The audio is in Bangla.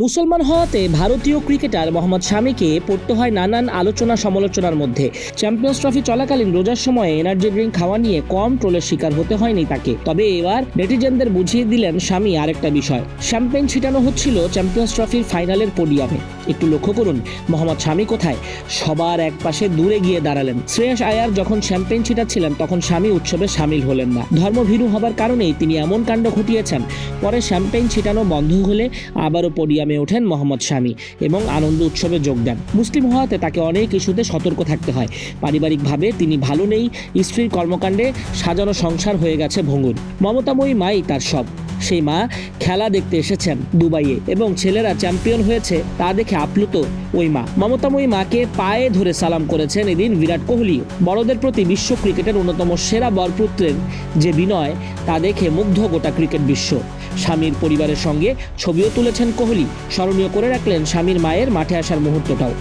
মুসলমান হওয়াতে ভারতীয় ক্রিকেটার মোহাম্মদ শামিকে পড়তে হয় নানান আলোচনা সমালোচনার মধ্যে। চ্যাম্পিয়ন্স ট্রফি চলাকালীন রোজার সময়ে এনার্জি ড্রিঙ্ক খাওয়া নিয়ে কম ট্রোলের শিকার হতে হয়নি তাকে। তবে এবার নেটিজেনদের বুঝিয়ে দিলেন শামি আরেকটা বিষয়। শ্যাম্পেন ছিটানো হচ্ছিল চ্যাম্পিয়ন্স ট্রফির ফাইনালের পোডিয়ামে। একটু লক্ষ্য করুন মোহাম্মদ শামি কোথায়, সবার এক পাশে দূরে গিয়ে দাঁড়ালেন। শ্রেয়াস আয়ার যখন শ্যাম্পেন ছিটাচ্ছিলেন তখন শামি উৎসবে সামিল হলেন না। ধর্মভীরু হবার কারণেই তিনি এমন কাণ্ড ঘটিয়েছেন। পরে শ্যাম্পেন ছিটানো বন্ধ হলে আবারও পোডিয়ামে ওঠেন মোহাম্মদ শামি এবং আনন্দ উৎসবে যোগ দেন। মুসলিম হওয়াতে তাকে অনেক ইস্যুতে সতর্ক থাকতে হয়। পারিবারিকভাবে তিনি ভালো নেই, স্ত্রীর কর্মকাণ্ডে সাজানো সংসার হয়ে গেছে ভঙ্গুর। মমতাময়ী মাই তার সব। সেই মা খেলা দেখতে এসেছেন দুবাইয়ে এবং ছেলেরা চ্যাম্পিয়ন হয়েছে তা দেখে আপ্লুত ওই মা। মমতাময়ী মাকে পায়ে ধরে সালাম করেছেন এদিন বিরাট কোহলি। বড়দের প্রতি বিশ্ব ক্রিকেটের অন্যতম সেরা বরপুত্রের যে বিনয় তা দেখে মুগ্ধ গোটা ক্রিকেট বিশ্ব। স্বামীর পরিবারের সঙ্গে ছবিও তুলেছেন কোহলি। স্মরণীয় করে রাখলেন স্বামীর মায়ের মাঠে আসার মুহূর্তটাও।